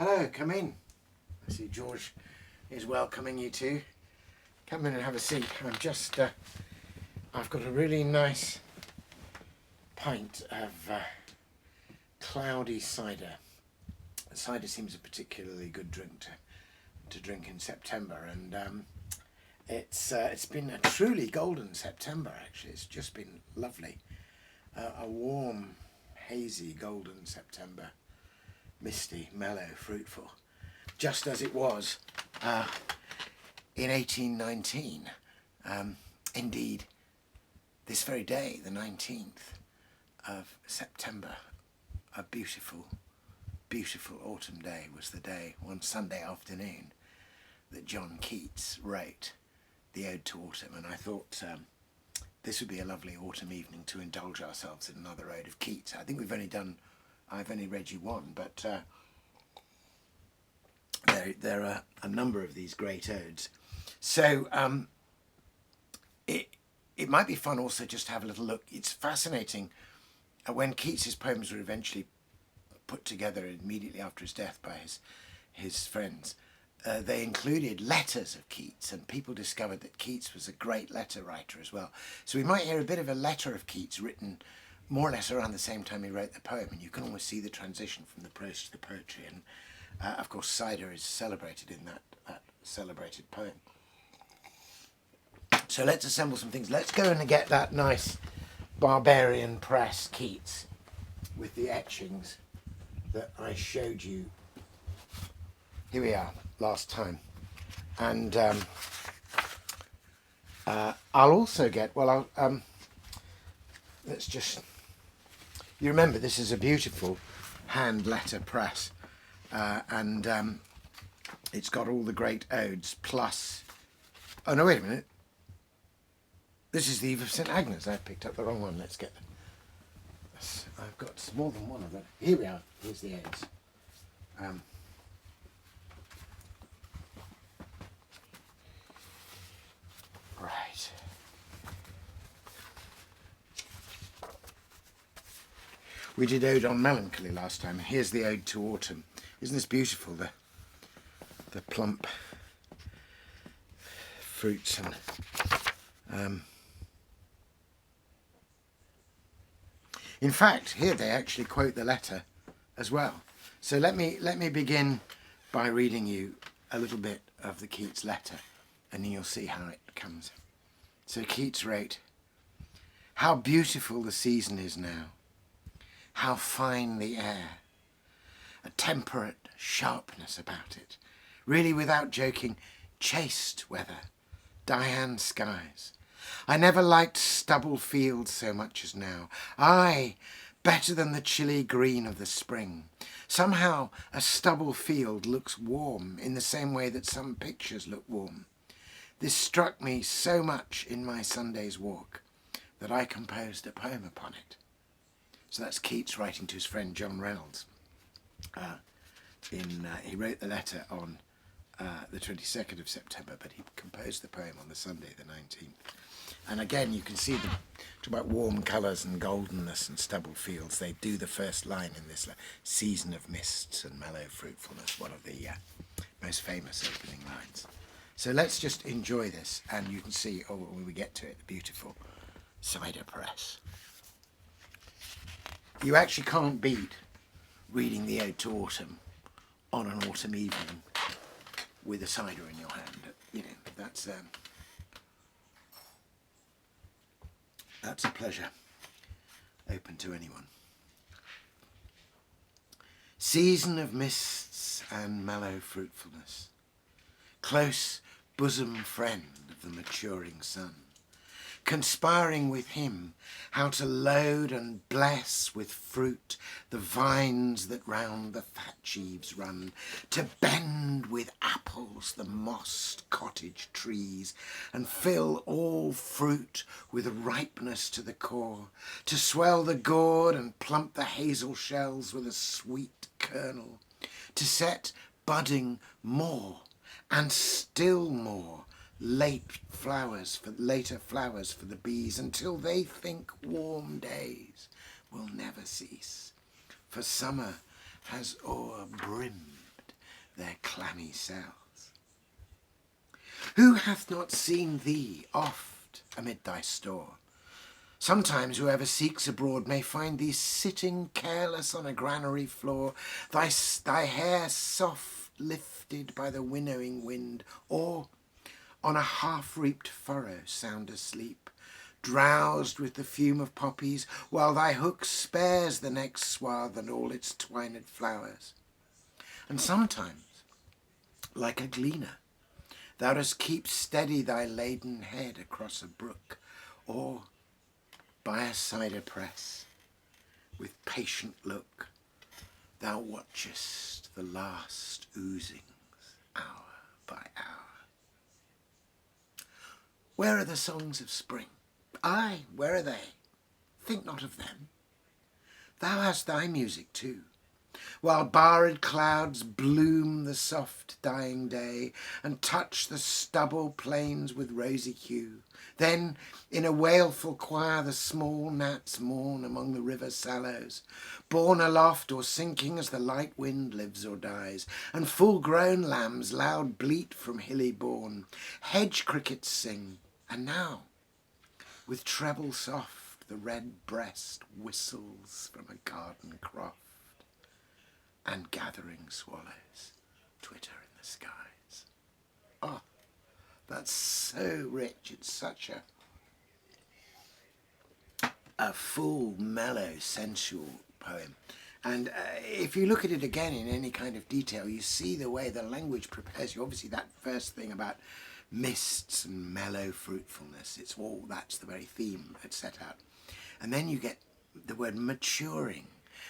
Hello, come in. I see George is welcoming you too. Come in and have a seat. I'm just, I've got a really nice pint of cloudy cider. Cider seems a particularly good drink to drink in September, and it's been a truly golden September actually. It's just been lovely. A warm, hazy, golden September. Misty, mellow, fruitful, just as it was in 1819. Indeed, this very day, the 19th of September, a beautiful, beautiful autumn day was the day, one Sunday afternoon, that John Keats wrote the Ode to Autumn, and I thought this would be a lovely autumn evening to indulge ourselves in another ode of Keats. I think I've only read you one, but there are a number of these great odes. So it might be fun also just to have a little look. It's fascinating. When Keats's poems were eventually put together immediately after his death by his friends, they included letters of Keats, and people discovered that Keats was a great letter writer as well. So we might hear a bit of a letter of Keats written more or less around the same time he wrote the poem, and you can almost see the transition from the prose to the poetry. And of course cider is celebrated in that celebrated poem. So let's assemble some things. Let's go and get that nice barbarian press Keats with the etchings that I showed you. Here we are, last time. And I'll also get, well, let's just, you remember this is a beautiful hand letter press, and it's got all the great odes plus, oh no, wait a minute, this is the Eve of St. Agnes. I picked up the wrong one. Let's get this. I've got more than one of them. Here we are. Here's the odes. Right. We did Ode on Melancholy last time. Here's the Ode to Autumn. Isn't this beautiful? The plump fruits and in fact, here they actually quote the letter as well. So let me begin by reading you a little bit of the Keats letter, and then you'll see how it comes. So Keats wrote, "How beautiful the season is now, how fine the air, a temperate sharpness about it, really without joking, chaste weather, Diane skies. I never liked stubble fields so much as now. Aye, better than the chilly green of the spring. Somehow a stubble field looks warm in the same way that some pictures look warm. This struck me so much in my Sunday's walk that I composed a poem upon it." So that's Keats writing to his friend John Reynolds. He wrote the letter on the 22nd of September, but he composed the poem on the Sunday, the 19th. And again, you can see them talk about warm colours and goldenness and stubble fields. They do the first line in this season of mists and mellow fruitfulness, one of the most famous opening lines. So let's just enjoy this, and you can see, when we get to it, the beautiful cider press. You actually can't beat reading the Ode to Autumn on an autumn evening with a cider in your hand. You know, that's a pleasure open to anyone. Season of mists and mellow fruitfulness, close bosom-friend of the maturing sun, conspiring with him how to load and bless with fruit the vines that round the thatch-eves run, to bend with apples the mossed cottage-trees, and fill all fruit with ripeness to the core, to swell the gourd and plump the hazel shells with a sweet kernel, to set budding more and still more later flowers for the bees, until they think warm days will never cease, for summer has o'erbrimmed their clammy cells. Who hath not seen thee oft amid thy store? Sometimes whoever seeks abroad may find thee sitting careless on a granary floor, thy hair soft lifted by the winnowing wind, or on a half-reaped furrow sound asleep, drowsed with the fume of poppies, while thy hook spares the next swath and all its twined flowers. And sometimes, like a gleaner, thou dost keep steady thy laden head across a brook, or by a cider press, with patient look, thou watchest the last oozings hour by hour. Where are the songs of spring? Aye, where are they? Think not of them. Thou hast thy music too, while barred clouds bloom the soft dying day, and touch the stubble plains with rosy hue. Then in a wailful choir the small gnats mourn among the river sallows, borne aloft or sinking as the light wind lives or dies, and full-grown lambs loud bleat from hilly bourne. Hedge crickets sing, and now, with treble soft, the red breast whistles from a garden croft, and gathering swallows twitter in the skies. Oh, that's so rich. It's such a full, mellow, sensual poem. And if you look at it again in any kind of detail, you see the way the language prepares you. Obviously, that first thing about mists and mellow fruitfulness, it's all, that's the very theme it's set out. And then you get the word maturing,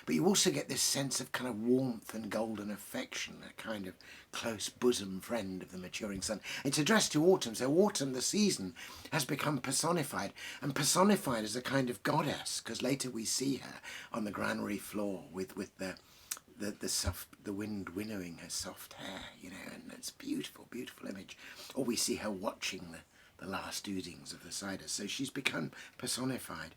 but you also get this sense of kind of warmth and golden affection, a kind of close bosom friend of the maturing sun. It's addressed to autumn, so autumn, the season, has become personified, and personified as a kind of goddess, because later we see her on the granary floor with the wind winnowing her soft hair, you know, and it's beautiful, beautiful image. Or we see her watching the last oozings of the cider. So she's become personified.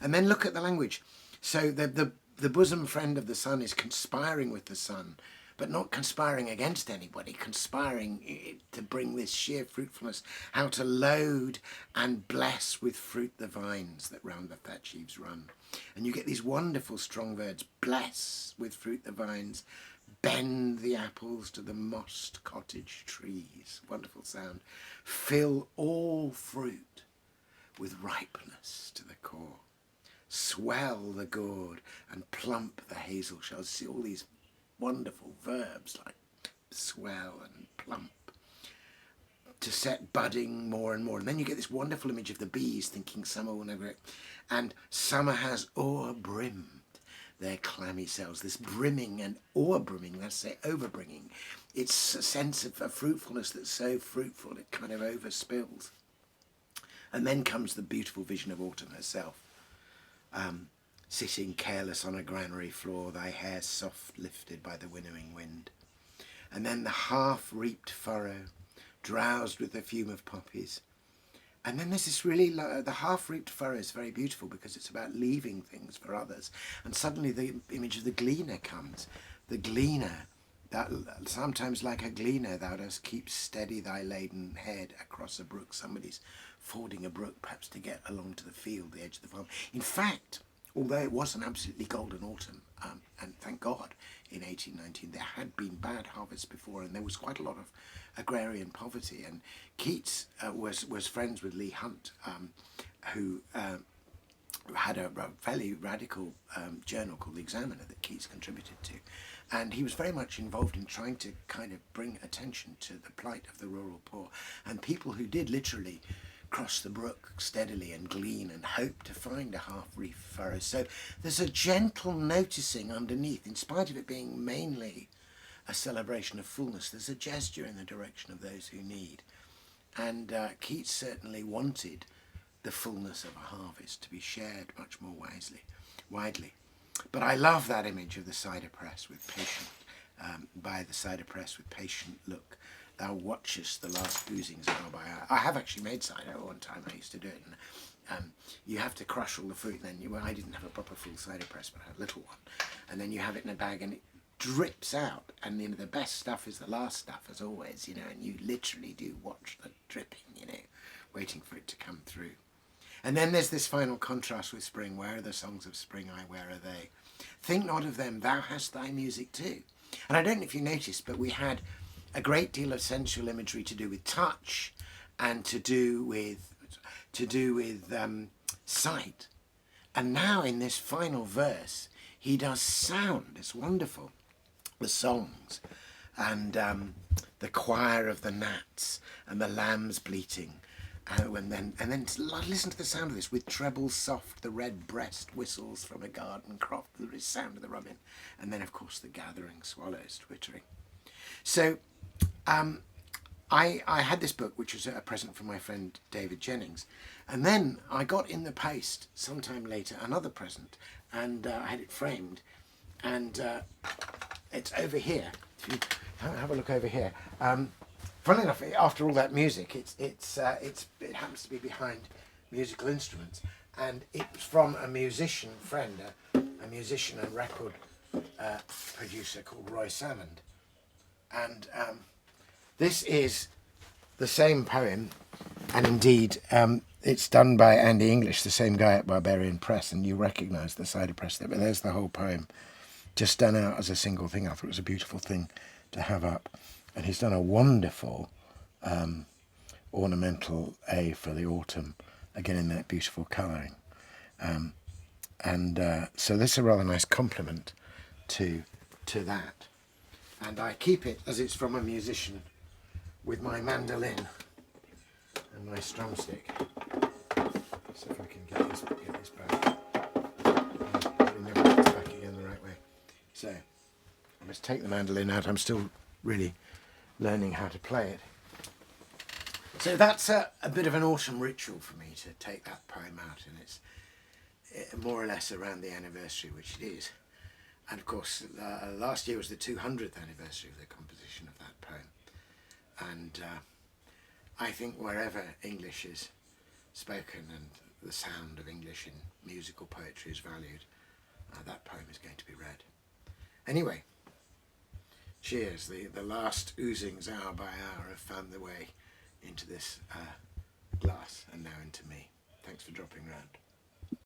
And then look at the language. So the bosom friend of the sun is conspiring with the sun, but not conspiring against anybody, conspiring to bring this sheer fruitfulness, how to load and bless with fruit the vines that round the thatch-eves run. And you get these wonderful strong words: bless with fruit the vines, bend the apples to the mossed cottage trees, wonderful sound, fill all fruit with ripeness to the core, swell the gourd and plump the hazel shells. See all these wonderful verbs like swell and plump, to set budding more and more. And then you get this wonderful image of the bees thinking summer will never, and summer has o'er-brimmed their clammy cells. This brimming and o'er-brimming, let's say overbringing. It's a sense of a fruitfulness that's so fruitful it kind of overspills. And then comes the beautiful vision of autumn herself. Sitting careless on a granary floor, thy hair soft lifted by the winnowing wind. And then the half-reaped furrow, drowsed with the fume of poppies. And then there's this really, the half-reaped furrow is very beautiful because it's about leaving things for others. And suddenly the image of the gleaner comes. The gleaner, that sometimes like a gleaner thou dost keep steady thy laden head across a brook. Somebody's fording a brook, perhaps to get along to the field, the edge of the farm. In fact, although it was an absolutely golden autumn, and thank God, in 1819, there had been bad harvests before, and there was quite a lot of agrarian poverty. And Keats was friends with Leigh Hunt, who had a fairly radical journal called The Examiner that Keats contributed to. And he was very much involved in trying to kind of bring attention to the plight of the rural poor, and people who did literally cross the brook steadily and glean and hope to find a half-reaped furrow. So there's a gentle noticing underneath, in spite of it being mainly a celebration of fullness, there's a gesture in the direction of those who need. And Keats certainly wanted the fullness of a harvest to be shared much more widely. But I love that image of the cider press with patient, by the cider press with patient look. Thou watchest the last oozings hour by hour. I have actually made cider one time. I used to do it. And you have to crush all the fruit. And then I didn't have a proper full cider press, but I had a little one. And then you have it in a bag, and drips out, and the best stuff is the last stuff, as always, and you literally do watch the dripping, waiting for it to come through. And then there's this final contrast with spring. Where are the songs of spring? Where are they? Think not of them, thou hast thy music too. And I don't know if you noticed, but we had a great deal of sensual imagery to do with touch and to do with sight. And now in this final verse, he does sound. It's wonderful. The songs and the choir of the gnats and the lambs bleating. And then listen to the sound of this. With treble soft, the red breast whistles from a garden croft. There is sound of the robin. And then, of course, the gathering swallows twittering. So I had this book, which was a present from my friend David Jennings. And then I got in the post sometime later another present. And I had it framed. And it's over here. If you have a look over here. Funnily enough, after all that music, it happens to be behind musical instruments, and it's from a musician friend, a musician and record producer called Roy Salmond, and this is the same poem, and indeed it's done by Andy English, the same guy at Barbarian Press, and you recognise the cider press there, but there's the whole poem, just done out as a single thing. I thought it was a beautiful thing to have up. And he's done a wonderful ornamental A for the autumn, again in that beautiful colouring. So this is a rather nice compliment to that. And I keep it, as it's from a musician, with my mandolin and my strumstick. See if I can get this back. I never get this back again the right way. So I must take the mandolin out. I'm still really learning how to play it. So that's a bit of an autumn ritual for me, to take that poem out, and it's more or less around the anniversary, which it is. And of course last year was the 200th anniversary of the composition of that poem, and I think wherever English is spoken and the sound of English in musical poetry is valued, that poem is going to be read. Anyway, cheers. The last oozings hour by hour have found their way into this glass and now into me. Thanks for dropping round.